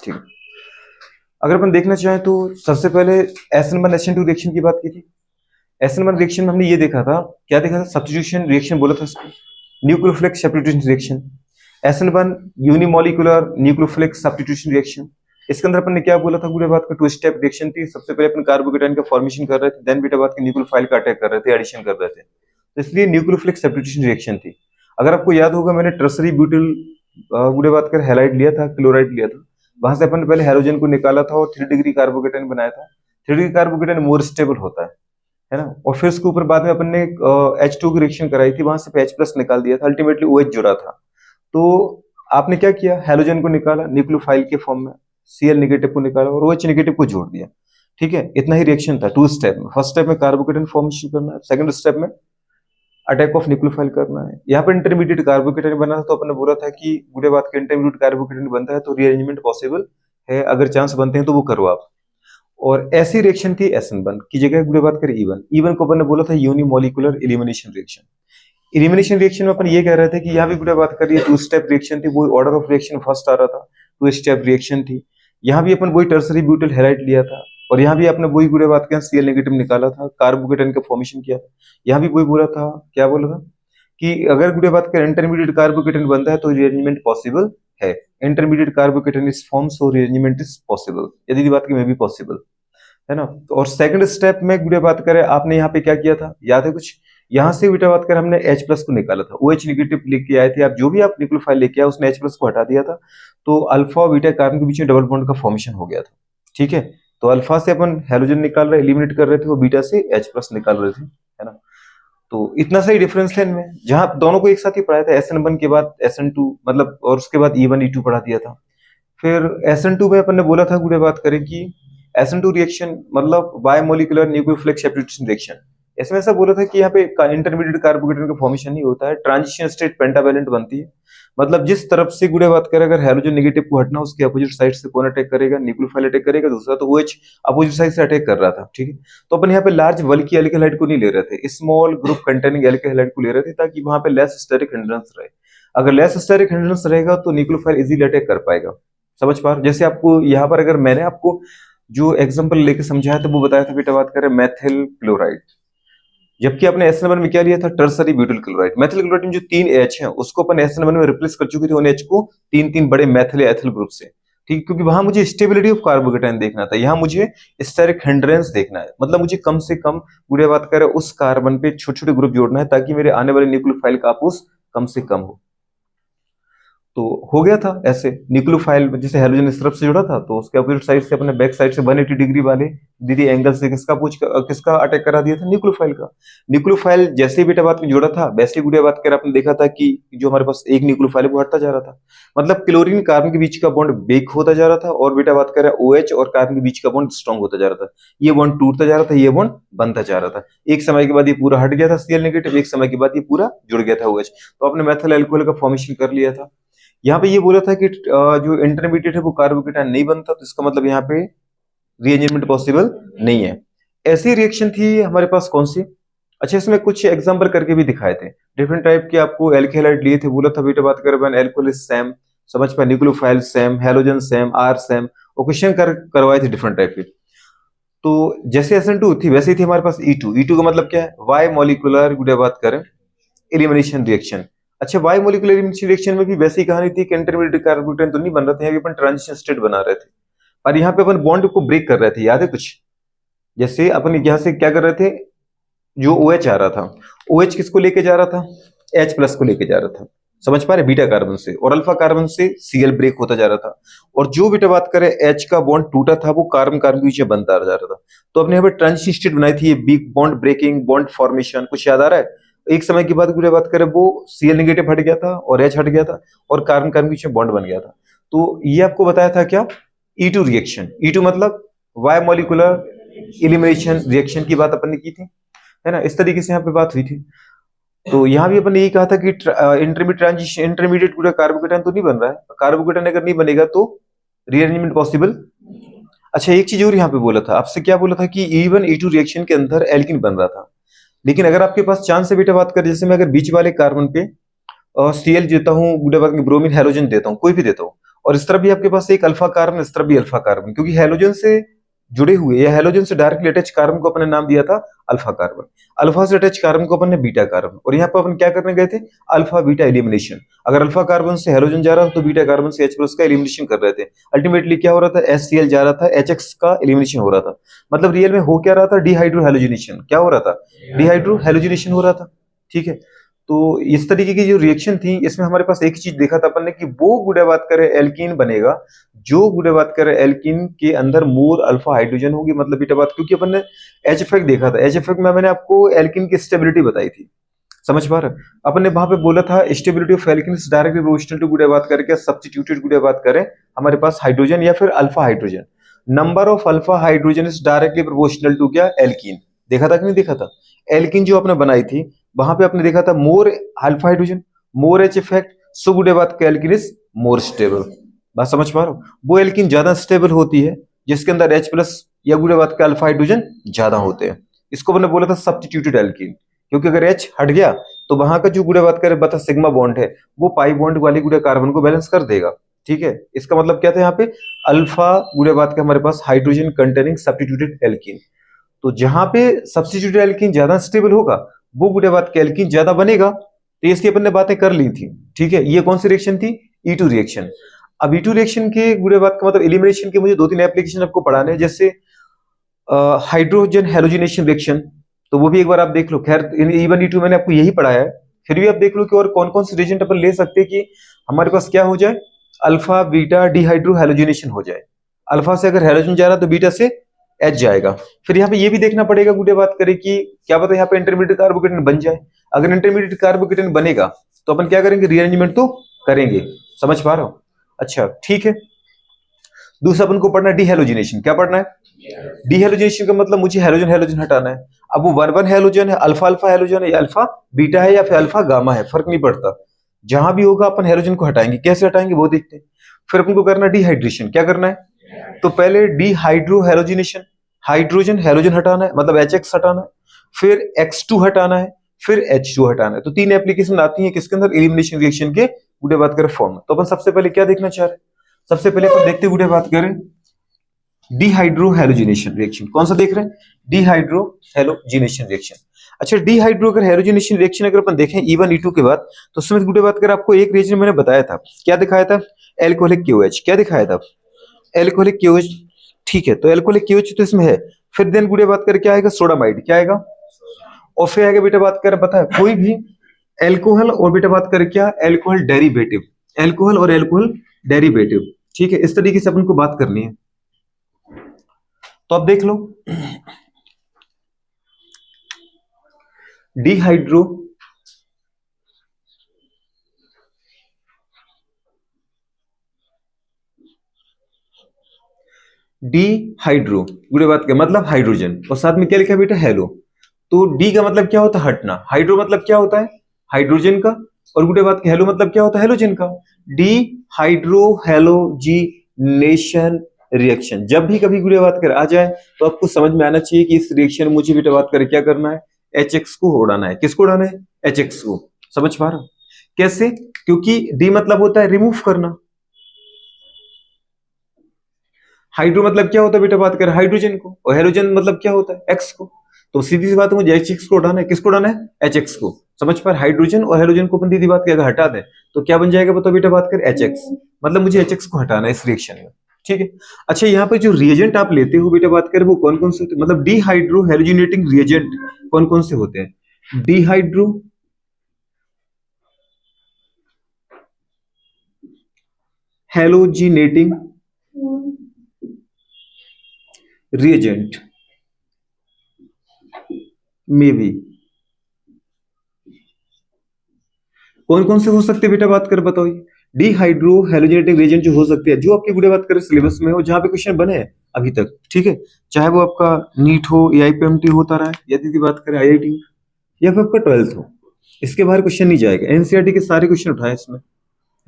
ठीक है। अगर अपन देखना चाहें तो सबसे पहले SN1 SN2 रिएक्शन की बात की थी। SN1 रिएक्शन में हमने ये देखा था, क्या देखा था, सब्स्टिट्यूशन रिएक्शन बोला था इसको, nucleophilic substitution reaction. SN1 unimolecular nucleophilic substitution reaction. इसके अंदर अपन ने क्या बोला था, पूरे बात का 2 स्टेप रिएक्शन थी। सबसे पहले अपन कार्बोकेटाइन का फॉर्मेशन कर रहे थे, देन बीटा बात के न्यूक्लियोफाइल का अटैक कर रहे थे, एडिशन कर रहे थे, तो इसलिए न्यूक्लियोफिलिक सब्स्टिट्यूशन रिएक्शन थी। अगर आपको याद होगा, मैंने टर्सरी ब्यूटिल पूरे बात कर हैलाइड लिया था, क्लोराइड लिया था, वहां से अपन ने पहले हैलोजन को निकाला था और 3 डिग्री कार्बोकेटाइन बनाया था। 3 डिग्री कार्बोकेटाइन मोर स्टेबल होता है ना। और फिर उसके ऊपर बाद में अपन ने H2 की रिएक्शन कराई थी, वहां से H प्लस निकाल दिया था, अल्टीमेटली OH जुड़ा था। तो आपने क्या किया, हैलोजन को निकाला न्यूक्लियोफाइल के फॉर्म में, Cl नेगेटिव को निकाला और OH नेगेटिव को जोड़ दिया। ठीक है, इतना ही रिएक्शन था 2 स्टेप में। फर्स्ट स्टेप में कार्बोकेटाइन फॉर्मेशन करना है, सेकंड स्टेप में अटैक ऑफ न्यूक्लियोफाइल करना है। यहाँ पे इंटरमीडिएट कार्बोकेटाइन बना था, तो अपने बोला था कि बुरे बात के इंटरमीडिएट कार्बोकेटाइन बनता है तो रीअरेंजमेंट पॉसिबल है, अगर चांस बनते हैं तो वो करो आप। और ऐसी रिएक्शन थी SN1 की जगह बुरे बात करें E1 को अपन ने बोला था unimolecular elimination reaction. Elimination reaction में अपन ये कह रहे थे कि यहाँ भी बुरे बात करिए 2 स्टेप रिएक्शन थी, वो ऑर्डर ऑफ रिएक्शन फर्स्ट आ रहा था, 2 स्टेप रिएक्शन थी। यहाँ भी अपन वही टर्सरी ब्यूटिल हैलाइड लिया था, और यहाँ भी आपने वही बुरे बात किया, Cl नेगेटिव निकाला था, कार्बोकेटाइन का फॉर्मेशन किया था। यहाँ भी वही बोला था, क्या बोला था कि अगर बुरे बात करें इंटरमीडिएट कार्बोकेटाइन बनता है तो रीअरेंजमेंट पॉसिबल है, intermediate carbocation is form so rearrangement is possible, यदि बात की में भी पॉसिबल है ना। तो और सेकंड स्टेप में बुरे बात करें, आपने यहाँ पे क्या किया था, याद है कुछ, यहाँ से बेटा बात करें हमने H प्लस को निकाला था, OH नेगेटिव लेके आए थे आप, जो भी आप न्यूक्लियोफाइल लेके आए उसने H प्लस को हटा दिया था, तो अल्फा और बीटा कार्बन के बीच में डबल बॉन्ड का फॉर्मेशन हो गया था। ठीक है, तो अल्फा से अपन हैलोजन निकाल रहे, एलिमिनेट कर रहे थे, वो बीटा से H प्लस निकाल रहे थे, है ना। तो इतना सही डिफरेंस है इनमें, जहां दोनों को एक साथ ही पढ़ाया था, SN1 के बाद SN2 मतलब, और उसके बाद E1 E2 पढ़ा दिया था। फिर SN2 में अपन ने बोला था, गुड़े बात करें कि SN2 रिएक्शन मतलब बायोमोलिकुलर न्यूक्लियोफिलिक सब्स्टिट्यूशन रिएक्शन। इसमें ऐसा बोला था कि यहाँ पे इंटरमीडिएट कार्बोकेटाइन का फॉर्मेशन नहीं होता है, ट्रांजिशन स्टेट पेंटावैलेंट बनती है। मतलब जिस तरफ से गुड़े बात करें, अगर हैलोजन नेगेटिव को हटना, उसके अपोजिट साइड से कौन अटैक करेगा, न्यूक्लियोफाइल अटैक करेगा, दूसरा तो OH अपोजिट साइड से अटैक कर रहा था। ठीक है, तो अपन यहाँ पे लार्ज बल्कि एल्किल हाइड को नहीं ले रहे थे, small group containing alkyl hide को ले रहे थे, ताकि वहां पे लेस स्टेरिक हिंड्रेंस रहे। अगर लेस स्टेरिक हिंड्रेंस रहेगा तो न्यूक्लियोफाइल इजीली अटैक कर पाएगा। समझ पा रहे, जैसे आपको यहाँ पर अगर मैंने आपको जो एग्जांपल लेके समझाया था वो बताया था, बेटा बात करें मेथिल क्लोराइड, जबकि आपने SN1 में क्या लिया था, tertiary butyl chloride. Methyl chloride में जो 3 H हैं उसको अपन SN1 में रिप्लेस कर चुके थे उन H को 3 बड़े मेथिल एथिल ग्रुप से। ठीक, क्योंकि वहां मुझे स्टेबिलिटी ऑफ कार्बोकेटाइन देखना था, यहाँ मुझे स्टेरिक हिंड्रेंस देखना है, मतलब मुझे कम से कम बुरे बात करें उस कार्बन पे छोटे छोटे ग्रुप जोड़ना है, ताकि मेरे आने वाले न्यूक्लियोफाइल का आपूस कम से कम हो। तो हो गया था ऐसे न्यूक्लियोफाइल, जैसे हैलोजन इस तरफ से जुड़ा था, तो उसके अपोजिट साइड से अपने बैक साइड से 180 डिग्री वाले दीदी एंगल से किसका अटैक करा दिया था, न्यूक्लियोफाइल का। न्यूक्लियोफाइल जैसे ही बेटा बात में जुड़ा था, वैसे ही गुड़िया बात कर आपने देखा था कि जो हमारे पास एक न्यूक्लियोफाइल वो हटता जा रहा था, मतलब क्लोरीन कार्बन के बीच का बॉन्ड ब्रेक होता जा रहा था, और बेटा बात कर OH और कार्बन के बीच का बॉन्ड स्ट्रॉन्ग होता जा रहा था, ये बॉन्ड टूटता जा रहा था, ये बॉन्ड बनता जा रहा था। एक समय के बाद ये पूरा हट गया था Cl नेगेटिव, एक समय के बाद ये पूरा जुड़ गया था OH, तो आपने मेथिल अल्कोहल का फॉर्मेशन कर लिया था। यहाँ पे ये बोला था कि जो इंटरमीडिएट है वो कार्बोकेटाइन नहीं बनता, तो इसका मतलब यहाँ पे रीअरेंजमेंट पॉसिबल नहीं है। ऐसी रिएक्शन थी हमारे पास कौन सी, अच्छा इसमें कुछ एग्जांपल करके भी दिखाए थे, डिफरेंट टाइप के आपको एल्किल हाइड लिए थे, बोला था बेटा बात करें एल्कोहल इज सेम, समझ पाए, nucleophile same, halogen same, R same, और क्वेश्चन करवाए थे डिफरेंट टाइप के। तो जैसे SN2 थी वैसे ही थी हमारे पास E2 का मतलब क्या है, वाई मॉलिकुलर गुड़े बात करें एलिमिनेशन रिएक्शन। अच्छा, वाई मॉलिकुलर एलिमिनेशन रिएक्शन में भी वैसी कहानी थी कि इंटरमीडिएट कार्बोकेटाइन तो नहीं बन रहे थे, यहाँ पे अपन ट्रांजिशन स्टेट बना रहे थे, और यहाँ पे अपन बॉन्ड को ब्रेक कर रहे थे, याद है कुछ, जैसे अपन यहाँ से क्या कर रहे थे, जो OH आ रहा था, OH किसको लेके जा रहा था, H प्लस को लेके जा रहा था, समझ पा रहे, बीटा कार्बन से, और अल्फा कार्बन से Cl ब्रेक होता जा रहा था, और जो बेटा बात करें H का बॉन्ड टूटा था वो कार्बन कार्बन के बीच में बनता जा रहा था। तो अपने यहाँ पे ट्रांजिशन स्टेट बनाई थी, big bond breaking, bond formation, कुछ याद आ रहा है। एक समय के बाद गुड़े बात करें वो Cl नेगेटिव हट गया था और H हट गया था, और कार्बन कार्बन के बीच में बॉन्ड बन गया था। तो ये आपको बताया था क्या, E2 रिएक्शन। E2 मतलब वाई मॉलिकुलर एलिमिनेशन रिएक्शन की बात अपन ने की थी, है ना, इस तरीके से यहाँ पे बात हुई थी। तो यहाँ भी अपन ने यही कहा था कि इंटरमीडिएट पूरा कार्बोकेटाइन तो नहीं बन रहा है, कार्बोकेटाइन अगर नहीं बनेगा तो रीअरेंजमेंट पॉसिबल। अच्छा, एक चीज और यहाँ पे बोला था आपसे, क्या बोला था कि E1 E2 रिएक्शन के अंदर एल्किन बन रहा था, लेकिन अगर आपके पास चांस से बेटा बात करें, जैसे मैं अगर बीच वाले कार्बन पे Cl देता हूँ, गुड़े बात में ब्रोमीन हैलोजन देता हूँ, कोई भी देता हूँ, और इस तरफ भी आपके पास एक अल्फा कार्बन, इस तरफ भी अल्फा कार्बन, क्योंकि हैलोजन से जुड़े हुए या हैलोजन से डायरेक्टली अटैच कार्बन को अपने नाम दिया था अल्फा कार्बन, अल्फा से अटैच कार्बन को अपन ने बीटा कार्बन, और यहाँ पर अपन क्या करने गए थे, अल्फा बीटा एलिमिनेशन। अगर अल्फा कार्बन से हैलोजन जा रहा था तो बीटा कार्बन से H+ का एलिमिनेशन कर रहे थे। अल्टीमेटली क्या हो रहा था, HCl जा रहा था, HX का एलिमिनेशन हो रहा था। मतलब रियल में हो क्या रहा था, डिहाइड्रो हैलोजिनेशन। क्या हो रहा था, डिहाइड्रो हैलोजिनेशन हो रहा था। ठीक है, तो इस तरीके की जो रिएक्शन थी, इसमें हमारे पास एक ही चीज देखा था अपन ने कि वो गुड़े बात करे एल्कीन बनेगा, जो गुड़े बात करे एल्कीन के अंदर मोर अल्फा हाइड्रोजन होगी, मतलब बीटा बात, क्योंकि अपन ने एच इफेक्ट देखा था। एच इफेक्ट में मैंने आपको एल्कीन की स्टेबिलिटी बताई थी, समझ पा रहे, अपन ने वहां पे बोला था stability of alkene is directly proportional to गुड़े बात करके सब्स्टिट्यूटेड गुड़े बात करें हमारे पास हाइड्रोजन या फिर alpha hydrogen, number of alpha hydrogen is directly proportional to क्या, एल्कीन। देखा था कि नहीं देखा था, एल्कीन जो आपने बनाई थी वहां पे आपने देखा था more alpha hydrogen, more H effect, so good बात का एल्कीन इज मोर स्टेबल। बात समझ पा रहे हो, वो एल्कीन ज्यादा स्टेबल होती है जिसके अंदर H+ या गुड बात का अल्फा हाइड्रोजन ज्यादा होते हैं। इसको मैंने बोला था सब्स्टिट्यूटेड एल्कीन, क्योंकि अगर H हट गया तो वहां का जो गुड बात करे बता सिग्मा बॉन्ड है वो पाई बॉन्ड वाली गुड़े कार्बन को बैलेंस कर देगा। ठीक है, इसका मतलब क्या था, यहाँ पे अल्फा गुड़े बात का हमारे पास हाइड्रोजन कंटेनिंग सब्स्टिट्यूटेड एल्कीन, तो जहां पे सब्स्टिट्यूटेड एल्कीन ज्यादा स्टेबल होगा वो गुड़े बात का एल्कीन ज्यादा बनेगा। तो इसकी अपन ने बातें कर ली थी। ठीक है, ये कौन सी रिएक्शन थी, E2 रिएक्शन। अब E2 रिएक्शन के गुड़े बात का मतलब एलिमिनेशन के मुझे 2-3 एप्लीकेशन आपको पढ़ाने हैं, जैसे हाइड्रोजन हेलोजिनेशन रिएक्शन, तो वो भी एक बार आप देख लो। खैर इवन E2 मैंने आपको यही पढ़ाया है, फिर भी आप देख लो कि और कौन कौन से रिएजेंट अपन ले सकते हैं कि हमारे पास क्या हो जाए, अल्फा बीटा डिहाइड्रो हेलोजिनेशन हो जाए। अल्फा से अगर हेलोजन जा रहा तो बीटा से H जाएगा। फिर यहाँ पे ये भी देखना पड़ेगा गुड़े बात करें कि क्या पता यहाँ पे इंटरमीडिएट कार्बोकेटन बन जाए। अगर इंटरमीडिएट कार्बोकेटन बनेगा तो अपन क्या करेंगे, रीअरेंजमेंट तो करेंगे। समझ पा रहे हो, अच्छा ठीक है। दूसरा अपन को पढ़ना है डिहेलोजिनेशन। क्या पढ़ना है, डिहेलोजिनेशन का मतलब मुझे हेलोजन हेलोजन हटाना है। अब वो 1 1 हेलोजन है, अल्फा अल्फा हेलोजन है, या अल्फा बीटा है, या फिर अल्फा गामा है, फर्क नहीं पड़ता। जहां भी होगा अपन हेलोजन को हटाएंगे। कैसे हटाएंगे वो देखते हैं। फिर अपन को करना डिहाइड्रेशन। क्या करना है, तो पहले डिहाइड्रो हेलोजिनेशन, हाइड्रोजन हेलोजन हटाना है, मतलब HX हटाना है, फिर X2 हटाना है, फिर H2 हटाना है। तो 3 एप्लीकेशन आती है किसके अंदर, एलिमिनेशन रिएक्शन के गुडे बात करें फॉर्म। तो अपन सबसे पहले क्या देखना चाह रहे हैं, सबसे पहले अपन देखते गुडे बात करें डिहाइड्रो हेलोजिनेशन रिएक्शन। कौन सा देख रहे हैं, डिहाइड्रो हेलोजिनेशन रिएक्शन। अच्छा, डिहाइड्रो अगर हेलोजिनेशन रिएक्शन अगर अपन देखें E1 E2 के बाद, तो उसमें गुडे बात करें आपको एक रिएक्शन मैंने बताया था, क्या दिखाया था, एल्कोहलिक KOH। क्या दिखाया था, एल्कोहलिक KOH। ठीक है, तो एल्कोहलिक KOH तो इसमें है। फिर देन गुड़े बात करें क्या आएगा, सोडामाइड। क्या आएगा, और फिर आएगा बेटा बात करें, पता है कोई भी एल्कोहल, और बेटा बात करें क्या, एल्कोहल डेरिवेटिव, एल्कोहल और एल्कोहल डेरिवेटिव। ठीक है, इस तरीके से अपन को बात करनी है। तो अब देख लो, डिहाइड्रो डिहाइड्रो गुड़े बात का मतलब हाइड्रोजन, और साथ में क्या लिखा है बेटा, हेलो। तो डी का मतलब क्या होता है, हटना। हाइड्रो मतलब क्या होता है, हाइड्रोजन का, और गुड़े बात का हेलो मतलब क्या होता है, हेलोजन का। D hydro halogenation reaction. जब भी कभी गुड़े बात कर आ जाए तो आपको समझ में आना चाहिए कि इस रिएक्शन में मुझे बेटा बात कर क्या करना है, HX को उड़ाना है। किसको उड़ाना है, HX को। समझ पा रहा, कैसे, क्योंकि डी मतलब होता है रिमूव करना, हाइड्रो मतलब क्या होता है बेटा बात कर हाइड्रोजन को, और हेलोजन मतलब क्या होता है, एक्स को। तो सीधी सी बात है, मुझे HX को उठाना है। किसको उठाना है, HX को। समझ पर, हाइड्रोजन और हेलोजन को अपन सीधी बात की अगर हटा दें तो क्या बन जाएगा, बताओ बेटा बात कर HX, मतलब मुझे HX को हटाना है इस रिएक्शन में। ठीक है, अच्छा यहाँ पे जो रिएजेंट आप लेते हो बेटा बात कर वो कौन कौन से होते हैं, मतलब डिहाइड्रो हेलोजिनेटिंग रिएजेंट कौन कौन से होते हैं, डिहाइड्रो हेलोजिनेटिंग रिएजेंट में भी कौन कौन से हो सकते हैं बेटा बात कर, बताओ। डिहाइड्रो हेलोजिनेटिंग रिएजेंट जो हो सकते हैं, जो आपकी गुड़े बात करें सिलेबस में हो, जहां पे क्वेश्चन बने हैं अभी तक। ठीक है, चाहे वो आपका नीट हो, AIPMT होता रहा है, या दीदी बात करें IIT, या फिर आपका 12th हो, इसके बाहर क्वेश्चन नहीं जाएगा। NCERT के सारे क्वेश्चन उठाए इसमें,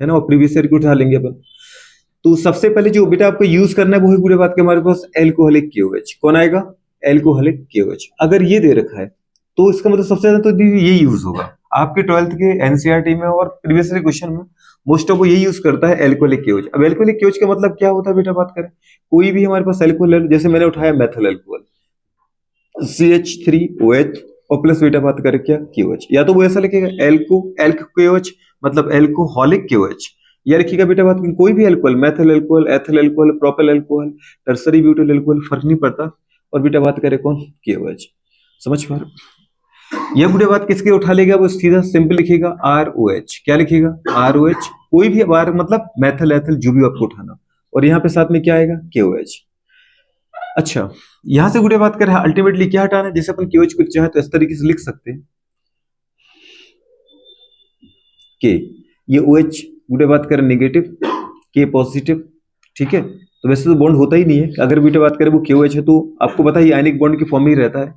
है ना, और प्रीवियस ईयर के उठा लेंगे अपन। तो सबसे पहले जो बेटा आपको यूज करना है वो है गुड़े बात के हमारे पास एल्कोहलिक KOH। कौन आएगा, एल्कोहलिक KOH। अगर ये दे रखा है तो इसका मतलब सबसे ज्यादा तो ये यूज होगा आपके 12th के NCERT में और प्रीवियस क्वेश्चन में। मोस्ट ऑफ वो यही यूज करता है एल्कोहलिक केओच। अब एल्कोहलिक केओच का मतलब क्या होता है बेटा, बात करें कोई भी हमारे पास एल्कोहल है, जैसे मैंने उठाया मेथल एल्कोहल CH3OH और प्लस बेटा बात करें क्या KOH, या तो वो ऐसा लिखेगा एल्क KOH मतलब एल्कोहलिक KOH, या लिखिएगा बेटा बात करें कोई भी alcohol, methyl alcohol, ethyl alcohol, propyl alcohol, tertiary butyl alcohol, फर्क नहीं पड़ता, और बेटा बात करें कौन KOH। समझ पा रहे? यह बुढ़े बात किसके उठा लेगा, वो सीधा सिंपल लिखेगा ROH। क्या लिखेगा ROH, कोई भी बार मतलब मेथल एथिल जो भी आपको उठाना, और यहाँ पे साथ में क्या आएगा KOH। अच्छा यहां से गुड़े बात करें अल्टीमेटली क्या हटाना है, जैसे अपन KOH को चाहे तो इस तरीके से लिख सकते हैं के, ये OH गुड़े बात करें नेगेटिव, के पॉजिटिव, ठीक है। तो वैसे तो बॉन्ड होता ही नहीं है, अगर बेटे बात करें वो KOH है तो आपको पता है आयनिक बॉन्ड की फॉर्म ही रहता है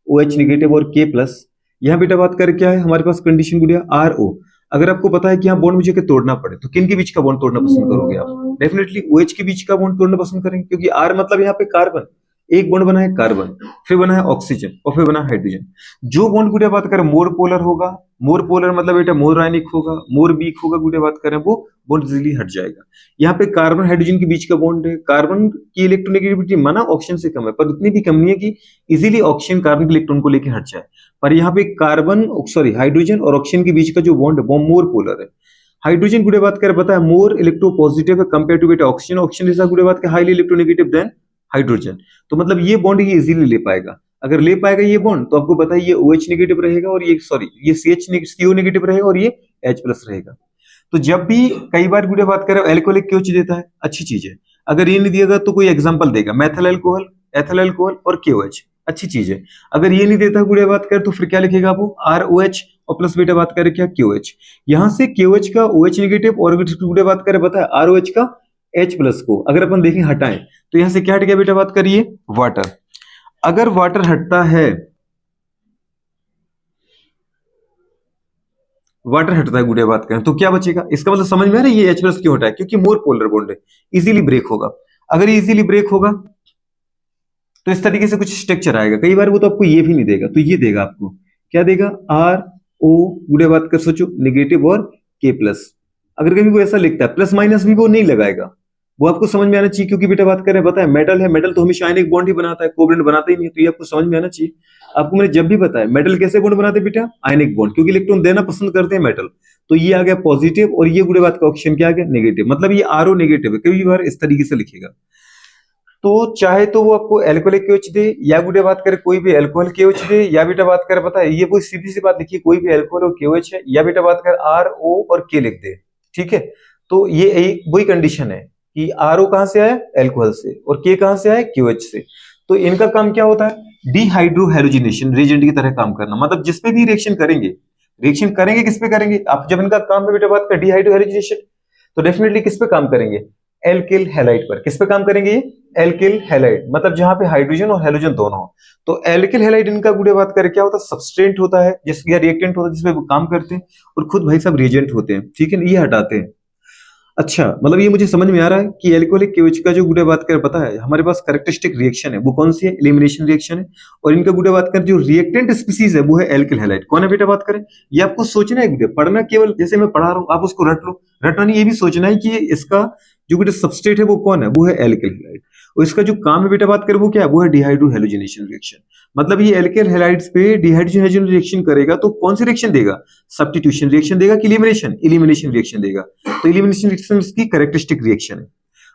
OH नेगेटिव और K प्लस। यहाँ बेटा बात करें क्या है हमारे पास कंडीशन गुड़िया RO, अगर आपको पता है कि यहाँ बॉन्ड मुझे के तोड़ना पड़े तो किन के बीच का बॉन्ड तोड़ना पसंद करोगे आप, डेफिनेटली OH के बीच का बॉन्ड तोड़ना पसंद करेंगे, क्योंकि R मतलब यहाँ पे कार्बन, एक बॉन्ड बना है कार्बन, फिर बना है ऑक्सीजन और फिर बना है हाइड्रोजन। जो बॉन्ड गुड़िया बात करें मोर पोलर होगा, मोर पोलर मतलब बेटा मोर आयनिक होगा, मोर वीक होगा, गुड़िया बात करें वो बॉन्ड इजीली हट जाएगा। यहाँ पे कार्बन हाइड्रोजन के बीच का बॉन्ड है, कार्बन की इलेक्ट्रोनेगेटिविटी माना ऑक्सीजन से कम है, पर उतनी भी कम नहीं है कि इजीली ऑक्सीजन कार्बन के इलेक्ट्रॉन को लेकर हट जाए, पर यहाँ पे कार्बन हाइड्रोजन और ऑक्सीजन के बीच का जो बॉन्ड है वो मोर पोलर है। हाइड्रोजन गुड़े बात करें पता है मोर इलेक्ट्रोपॉजिटिव है कंपेयर टू बेटा ऑक्सीजन, ऑक्सीजन जैसा गुड़े बात करें हाईली इलेक्ट्रोनेगेटिव देन हाइड्रोजन, तो मतलब ये बॉन्ड ये इजीली ले पाएगा। अगर ले पाएगा ये बॉन्ड तो आपको पता है ये OH नेगेटिव रहेगा और ये ये CO नेगेटिव रहेगा और ये H प्लस रहेगा। तो जब भी कई बार गुड़े बात करें एल्कोहलिक क्यों देता है, अच्छी चीज है, अगर ये नहीं दिएगा तो कोई एग्जांपल देगा मेथल एल्कोहल, एथिल एल्कोहल और KOH, अच्छी चीज है। अगर ये नहीं देता गुड़े बात करें तो फिर क्या लिखेगा वो ROH और प्लस बेटा बात करें क्या KOH, यहां से KOH का OH नेगेटिव और गुड़े बात करें पता है ROH का H प्लस को अगर अपन देखें हटाएं तो यहां से क्या हट गया बेटा बात करिए वाटर। अगर वाटर हटता है, वाटर हटता है गुड़िया बात करें तो क्या बचेगा, इसका मतलब समझ में आ रहा है ये H प्लस क्यों हटा है, क्योंकि मोर पोलर बॉन्ड है, इजीली ब्रेक होगा। अगर ये इजीली ब्रेक होगा तो इस तरीके से कुछ स्ट्रक्चर आएगा, कई बार वो तो आपको ये भी नहीं देगा, तो ये देगा आपको क्या देगा RO गुड़िया बात कर सोचो नेगेटिव और K प्लस। अगर कभी वो ऐसा लिखता है प्लस माइनस भी वो नहीं लगाएगा, वो आपको समझ में आना चाहिए, क्योंकि बेटा बात करें पता है मेटल है, मेटल तो हमेशा आयनिक बॉन्ड ही बनाता है, कोवलेंट बनाता ही नहीं, तो ये आपको समझ में आना चाहिए। आपको मैंने जब भी बताया मेटल कैसे बॉन्ड बनाते हैं बेटा, आयनिक बॉन्ड, क्योंकि इलेक्ट्रॉन देना पसंद करते हैं मेटल, तो ये आ गया पॉजिटिव और ये गुड़े बात का ऑप्शन क्या आ गया नेगेटिव, मतलब ये RO नेगेटिव है, कई बार इस तरीके से लिखेगा। तो चाहे तो वो आपको एल्कोहलिक KOH दे या गुड़े बात करे कोई भी एल्कोहल KOH दे, या बेटा बात करे पता है ये कोई सीधी सी बात लिखिए कोई भी एल्कोहल और KOH है, या बेटा बात कर RO और K लिख दे, ठीक है। तो ये वही कंडीशन है कि RO कहां से आया एल्कोहल से और K कहां से आया KOH से, तो इनका काम क्या होता है डिहाइड्रोहेलोजिनेशन रिएजेंट की तरह काम करना, मतलब जिसपे भी रिएक्शन करेंगे किस पे करेंगे आप, जब इनका काम है बेटा बात कर डिहाइड्रोहेलोजिनेशन तो डेफिनेटली किस पे काम करेंगे एल्किल हैलाइड पर, किस पे काम करेंगे एल्किल हैलाइड, मतलब जहां पे हाइड्रोजन और हेलोजन दोनों हो। तो एल्किल हैलाइड इनका गुड़े बात करें क्या होता है सबस्ट्रेंट होता है जिसका रिएक्टेंट होता है जिसपे वो काम करते हैं, और खुद भाई सब रिएजेंट होते हैं, ठीक है, ये हटाते हैं। अच्छा मतलब ये मुझे समझ में आ रहा है कि एल्कोहलिक KOH का जो गुड़े बात कर पता है हमारे पास कैरेक्टरिस्टिक रिएक्शन है वो कौन सी है एलिमिनेशन रिएक्शन है, और इनका गुड़े बात कर जो रिएक्टेंट स्पीसीज है वो है एल्किल हैलाइड। कौन है बेटा बात करें, ये आपको सोचना है गुड़े, पढ़ना केवल जैसे मैं पढ़ा रहा हूं आप उसको रट लो, रटना नहीं, ये भी सोचना है कि इसका जो बेटा सबस्ट्रेट है वो कौन है, वो है एल्किल हैलाइड, और इसका जो काम है बेटा बात करें वो क्या है, वो है डिहाइड्रोहेलोजिनेशन रिएक्शन। मतलब ये एल्किल हैलाइड्स पे डिहाइड्रोजन रिएक्शन करेगा तो कौन सी रिएक्शन देगा, सब्स्टिट्यूशन रिएक्शन देगा कि एलिमिनेशन रिएक्शन देगा, तो एलिमिनेशन रिएक्शन इसकी कैरेक्टरिस्टिक रिएक्शन है।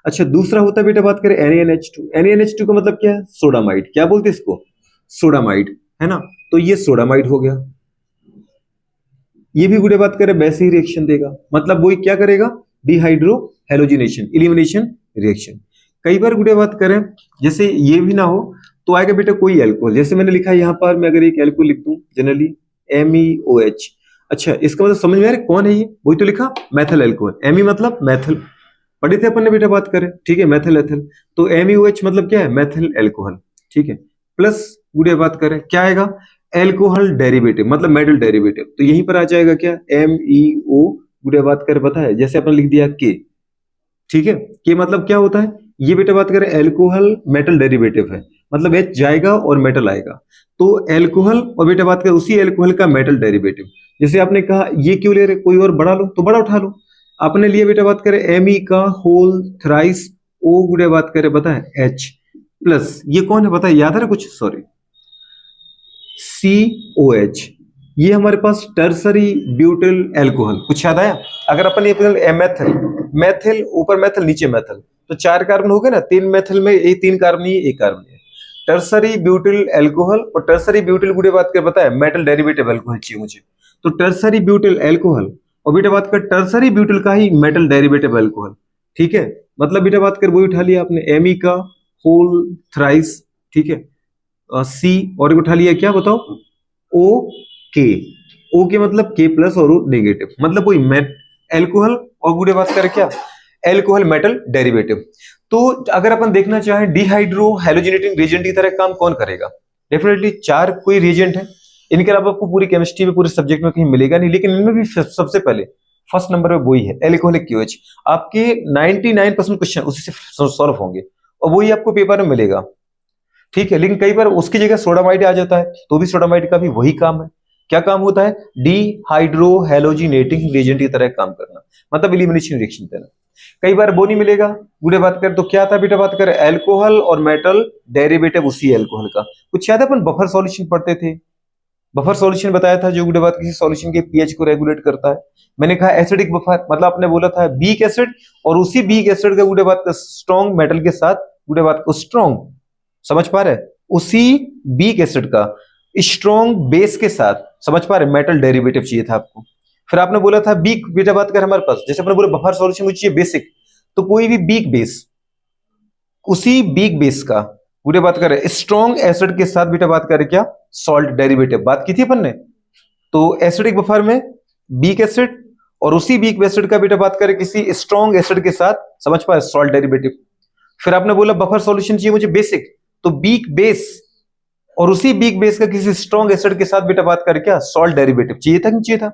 अच्छा दूसरा होता है बेटा बात करें NaNH2 का मतलब क्या है सोडामाइड, क्या बोलते हैं इसको सोडामाइड, है ना, तो ये सोडामाइड हो गया, ये भी गुड़े बात करें वैसे ही रिएक्शन देगा, मतलब वही क्या करेगा डिहाइड्रोहेलोजिनेशन एलिमिनेशन रिएक्शन। कई बार गुड़े बात करें जैसे ये भी ना हो तो आएगा बेटा कोई एल्कोहल, जैसे मैंने लिखा है यहाँ पर, मैं अगर एक एल्कोहल लिख दूं जनरली MEOH, अच्छा इसका मतलब समझ में आ रहा है कौन है ये, वही तो लिखा मेथल एल्कोहल, Me मतलब मेथल, पढ़े थे अपन ने बेटा बात करें, ठीक है, मेथल एथल, तो MEOH मतलब क्या है मेथल एल्कोहल, ठीक है, प्लस गुड़े बात करें क्या आएगा एल्कोहल डेरिवेटिव मतलब मेटल डेरिवेटिव, तो यहीं पर आ जाएगा क्या MEO गुड़े बात करें पता है जैसे अपन लिख दिया K, ठीक है, K मतलब क्या होता है, ये बेटा बात करें एल्कोहल मेटल डेरिवेटिव है, मतलब H जाएगा और मेटल आएगा, तो एल्कोहल और बेटा बात करें उसी एल्कोहल का मेटल डेरिवेटिव। जैसे आपने कहा ये क्यों ले रहे, कोई और बड़ा लो तो बड़ा उठा लो, आपने लिए बेटा बात करें एम ई का होल थ्राइस ओ गुड़े बात करें बताए एच प्लस ये कौन है बताए याद है ना कुछ सॉरी सी ओ एच ये हमारे पास टर्सरी ब्यूटिल एल्कोहल कुछ याद आया अगर अपन ये मेथल मेथिल ऊपर मेथल नीचे मेथल तो 4 कार्बन हो गए ना 3 मेथल में ये 3 कार्बन ही एक कार्बन है टर्सरी ब्यूटिल एल्कोहल और टर्सरी ब्यूटिल गुड़े बात कर बताया मेटल डेरिवेटिव एल्कोहल चाहिए मुझे तो टर्सरी ब्यूटिल एल्कोहल और बेटा बात कर टर्सरी ब्यूटिल का ही मेटल डेरिवेटिव एल्कोहल ठीक है मतलब बेटा बात कर वही उठा लिया आपने एमी का होल थ्राइस ठीक है सी और एक उठा लिया क्या बताओ ओ के ओ के मतलब के प्लस और नेगेटिव मतलब वही मेट एल्कोहल और गुड़े बात करें क्या एल्कोहल मेटल डेरिवेटिव तो अगर अपन देखना चाहें डिहाइड्रो हेलोजिनेटिंग रिएजेंट की तरह काम कौन करेगा डेफिनेटली 4 कोई रिएजेंट है इनके अलावा आपको पूरी केमिस्ट्री में पूरे सब्जेक्ट में कहीं मिलेगा नहीं लेकिन इनमें भी सबसे पहले फर्स्ट नंबर पे वही है एल्कोहलिक क्यूएच आपके 99% क्वेश्चन उसी से सॉल्व होंगे और वही आपको पेपर में मिलेगा ठीक है लेकिन कई बार उसकी जगह सोडामाइड आ जाता है तो भी सोडामाइड का भी वही काम है क्या काम होता है डिहाइड्रो हेलोजिनेटिंग रिएजेंट की तरह काम करना मतलब एलिमिनेशन रिएक्शन देना कई बार वो नहीं मिलेगा गुड़े बात कर तो क्या था बेटा बात कर एल्कोहल और मेटल डेरिवेटिव उसी एल्कोहल का कुछ याद है अपन बफर सॉल्यूशन पढ़ते थे बफर सॉल्यूशन बताया था जो गुड़े बात किसी सॉल्यूशन के पीएच को रेगुलेट करता है मैंने कहा एसिडिक बफर मतलब आपने बोला था बीक एसिड और उसी बीक एसिड का गुड़े बात का स्ट्रॉन्ग मेटल के साथ गुड़े बात को स्ट्रॉन्ग समझ पा रहे उसी बीक एसिड का स्ट्रॉन्ग बेस के साथ समझ पा रहे मेटल डेरिवेटिव चाहिए था आपको फिर आपने बोला था बीक बेटा बात कर हमारे पास जैसे आपने बोला बफर सॉल्यूशन मुझे चाहिए बेसिक तो कोई भी बीक बेस उसी बीक बेस का पूरे बात कर रहे स्ट्रॉन्ग एसिड के साथ बेटा बात करें क्या सॉल्ट डेरिवेटिव बात की थी अपन ने तो एसिडिक बफर में बीक एसिड और उसी बीक एसिड का बेटा बात करें किसी स्ट्रॉन्ग एसिड के साथ समझ पाए सॉल्ट डेरिवेटिव फिर आपने बोला बफर सॉल्यूशन चाहिए मुझे बेसिक तो बीक बेस और उसी बीक बेस का किसी स्ट्रॉन्ग एसिड के साथ बेटा बात करें क्या सॉल्ट डेरिवेटिव चाहिए था नहीं चाहिए था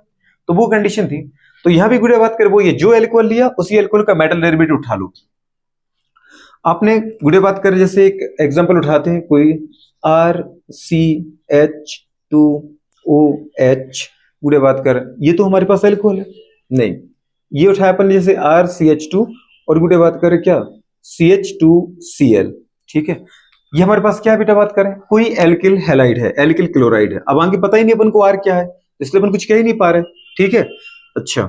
तो वो कंडीशन थी तो यहां भी गुड़े बात करें वो ये जो एल्कोहल लिया उसी एल्कोहल का मेटल डेरिवेटिव उठा लो आपने गुड़े बात करें जैसे एक एग्जांपल उठाते हैं कोई R C H two O H गुड़े बात कर ये तो हमारे पास एल्कोहल है नहीं ये उठाया अपन जैसे आर सी एच टू और गुड़े बात करें क्या C H two C L ठीक है ये हमारे पास क्या है बेटा बात करें कोई एल्किल हैलाइड है एल्किल क्लोराइड है अब आगे पता ही नहीं अपन को आर क्या है इसलिए अपन कुछ कह ही नहीं पा रहे ठीक है अच्छा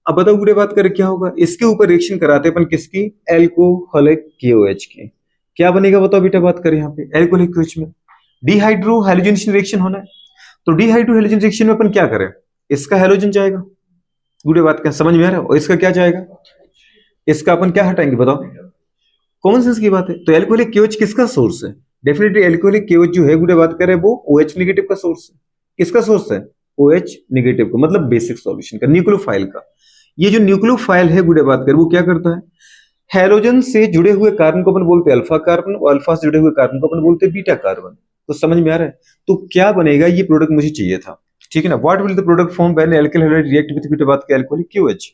अब बताओ गुड़े बात करें क्या होगा इसके ऊपर रिएक्शन कराते अपन किसकी एल्कोहलिक KOH की क्या बनेगा बताओ बेटा बात करें यहाँ पे एल्कोहलिक KOH में डिहाइड्रो हैलोजनेशन रिएक्शन होना है तो डिहाइड्रो हैलोजन रिएक्शन में अपन क्या करें इसका हैलोजन जाएगा गुड़े बात का समझ में आ रहा है और इसका क्या जाएगा इसका अपन क्या हटाएंगे बताओ कॉमन सेंस की बात है तो एल्कोहलिक KOH किसका सोर्स है डेफिनेटली एल्कोहलिक KOH जो है गुड़े बात करें वो OH नेगेटिव का सोर्स है किसका सोर्स है OH नेगेटिव का मतलब बेसिक सॉल्यूशन का न्यूक्लियोफाइल का ये जो न्यूक्लियोफाइल है गुड़े बात कर वो क्या करता है हैलोजन से जुड़े हुए कार्बन को अपन बोलते हैं अल्फा कार्बन और अल्फा से जुड़े हुए कार्बन को अपन बोलते हैं बीटा कार्बन तो समझ में आ रहा है तो क्या बनेगा ये प्रोडक्ट मुझे चाहिए था ठीक है ना what will the product form when alkyl halide react with beta बात के एल्कोहलिक KOH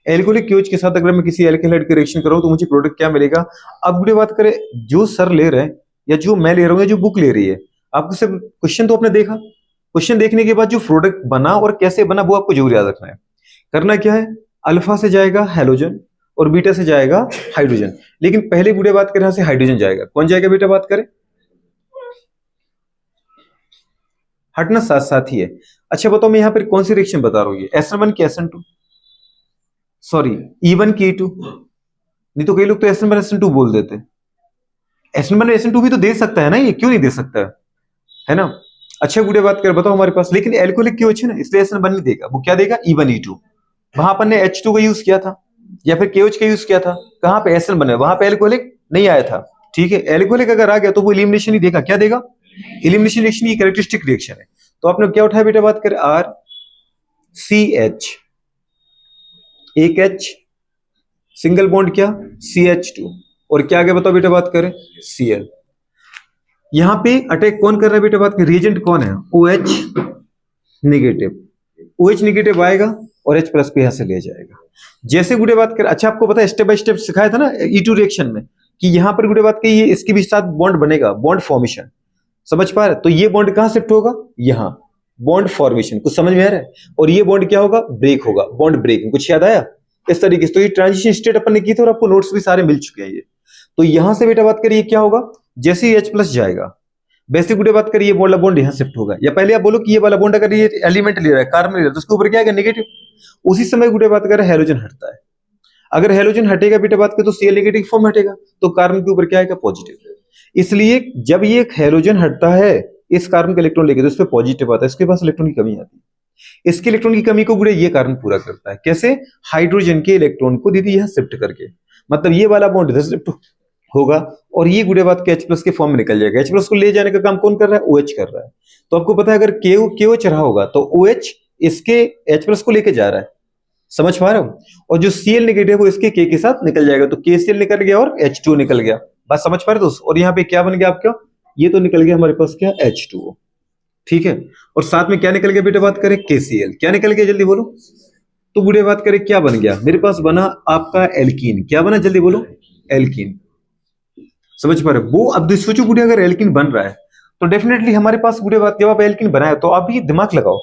एल्कोहलिक KOH के साथ अगर मैं किसी एल्किल हैलाइड की रिएक्शन करूं तो मुझे प्रोडक्ट क्या मिलेगा अब गुड़े बात करें जो सर ले रहे हैं या जो मैं ले रहा हूं या जो बुक ले रही है आपको सिर्फ क्वेश्चन तो आपने देखा क्वेश्चन देखने के बाद जो प्रोडक्ट बना और कैसे बना वो आपको जरूर याद रखना है करना क्या है अल्फा से जाएगा हैलोजन और बीटा से जाएगा हाइड्रोजन लेकिन पहले गुड़े बात करें यहां से हाइड्रोजन जाएगा कौन जाएगा बेटा बात करें हटना साथ साथ ही है अच्छा बताओ मैं यहां पर कौन सी रिएक्शन बता रहा हूं ये SN1 की SN2 सॉरी E1 की E2 नहीं तो कई लोग तो SN1 SN2 बोल देते SN1 SN2 भी तो दे सकता है ना ये क्यों नहीं दे सकता है ना अच्छा गुड़े बात कर बताओ हमारे पास लेकिन एल्कोहलिक KOH है ना इसलिए SN1 नहीं देगा वो क्या देगा E1 E2 वहां अपन ने H2 का यूज किया था या फिर KOH का यूज किया था कहां पे SN बने वहां पे एल्कोहलिक नहीं आया था ठीक है एल्कोहलिक अगर आ गया तो वो एलिमिनेशन ही देगा क्या देगा एलिमिनेशन रिएक्शन की कैरेक्टरिस्टिक रिएक्शन है तो आपने क्या उठाया बेटा बात करें R CH एक H सिंगल बॉन्ड क्या CH2 और क्या आगे बताओ बेटा बात करें Cl यहां पे अटैक कौन कर रहा है बेटा बात करें रिएजेंट कौन है OH नेगेटिव आएगा और H प्लस को यहां से ले जाएगा जैसे गुड़े बात कर अच्छा आपको पता है स्टेप बाय स्टेप सिखाया था ना E2 रिएक्शन में कि यहां पर गुड़े बात की ये इसके भी साथ बॉन्ड बनेगा बॉन्ड फॉर्मेशन समझ पा रहे तो ये बॉन्ड कहां शिफ्ट होगा यहां बॉन्ड फॉर्मेशन कुछ समझ में आ रहा है और ये बॉन्ड क्या होगा ब्रेक होगा बॉन्ड ब्रेकिंग कुछ याद आया इस तरीके से। तो ये ट्रांजिशन स्टेट अपन ने की थी और आपको नोट्स भी सारे मिल चुके हैं ये। तो यहां से बेटा बात करिए क्या होगा, जैसे ही H+ जाएगा, बेसिक गुडे बात करिए वाला बॉन्ड यहाँ शिफ्ट होगा, या पहले आप बोलो कि ये वाला बॉन्ड अगर ये एलिमेंट ले रहा है, कार्बन ले रहा है, तो उसके ऊपर क्या आएगा, नेगेटिव। उसी समय गुडे बात करें हेलोजन हटता है, अगर हेलोजन हटेगा बेटा बात करें तो Cl नेगेटिव फॉर्म हटेगा, तो कार्बन के ऊपर क्या आएगा, पॉजिटिव। इसलिए जब ये हेलोजन हटता है इस कार्बन का इलेक्ट्रॉन लेके, तो इस पे पॉजिटिव आता है, इसके पास इलेक्ट्रॉन की कमी आती है। इसके इलेक्ट्रॉन की कमी को गुड़े ये कार्बन पूरा करता है, कैसे, हाइड्रोजन के इलेक्ट्रॉन को दीदी यहाँ शिफ्ट करके, मतलब ये वाला बॉन्ड इधर शिफ्ट होगा और ये गुड़े बात के H+ के फॉर्म में निकल जाएगा। H+ को ले जाने का काम कौन कर रहा है, OH कर रहा है। तो आपको पता है अगर KOH रहा होगा तो OH इसके H+ को लेके जा रहा है, समझ पा रहे हो, और जो Cl नेगेटिव वो इसके K के साथ निकल जाएगा, तो KCl निकल गया और H2O निकल गया। बात समझ पा रहे दोस्तों, और यहाँ पे क्या बन गया आपका, ये तो निकल गया हमारे पास क्या, H2O, ठीक है, और साथ में क्या निकल गया बेटा बात करें, KCl। क्या निकल गया जल्दी बोलो, तो बुढ़े बात करें क्या बन गया, मेरे पास बना आपका एल्कीन। क्या बना जल्दी बोलो, एल्कीन। समझ पा रहे हो, वो अब सोचो बुढ़े अगर एल्कीन बन रहा है तो डेफिनेटली हमारे पास बुढ़े बात, जब आप एल्कीन बनाया तो आप भी दिमाग लगाओ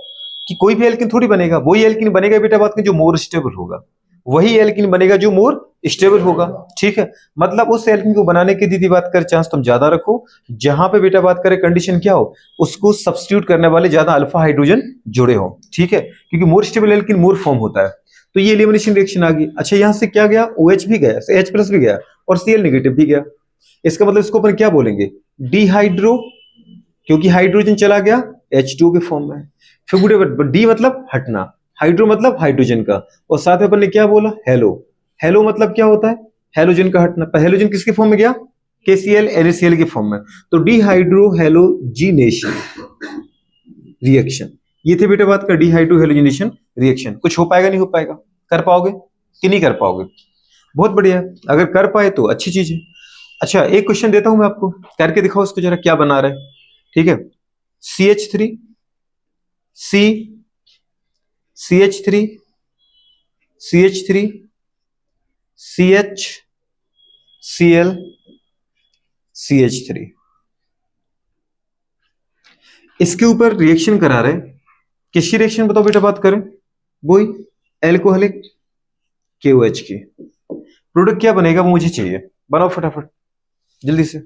कि कोई भी एल्कीन थोड़ी बनेगा, वही एल्कीन बनेगा बेटा बात में जो मोर स्टेबल होगा, वही एल्कीन बनेगा जो मोर स्टेबल होगा, ठीक है। मतलब उस एल्कीन को बनाने की दीदी बात कर चांस तुम ज्यादा रखो जहां पे बेटा बात करे कंडीशन क्या हो, उसको सब्स्टिट्यूट करने वाले ज्यादा अल्फा हाइड्रोजन जुड़े हो, ठीक है, क्योंकि मोर स्टेबल एल्कीन मोर फॉर्म होता है। तो ये एलिमिनेशन रिएक्शन आ गई। अच्छा यहां से क्या गया, OH भी गया, H+ भी गया और Cl नेगेटिव भी गया। इसका मतलब इसको अपन क्या बोलेंगे, डिहाइड्रो, क्योंकि हाइड्रोजन चला गया H2O के फॉर्म में। फिर बुढ़े डी मतलब हटना, हाइड्रो मतलब हाइड्रोजन का, और साथ में अपन ने क्या बोला, हेलो। हेलो मतलब क्या होता है, हेलोजन का हटना। हेलोजन किसके फॉर्म में गया, KCl NaCl के फॉर्म में। तो डिहाइड्रो हेलोजिनेशन रिएक्शन, ये थे बेटा बात का डिहाइड्रो हेलोजिनेशन रिएक्शन। कुछ हो पाएगा नहीं हो पाएगा, कर पाओगे कि नहीं कर पाओगे, बहुत बढ़िया, अगर कर पाए तो अच्छी चीज है। अच्छा एक क्वेश्चन देता हूं मैं आपको, करके दिखाओ इसको जरा क्या बना रहा है, ठीक है। CH3 C CH3 CH3 CH Cl CH3, इसके ऊपर रिएक्शन करा रहे हैं, किसकी रिएक्शन बताओ बेटा बात करें, वही एल्कोहलिक KOH की। प्रोडक्ट क्या बनेगा वो मुझे चाहिए, बनाओ फटाफट जल्दी से।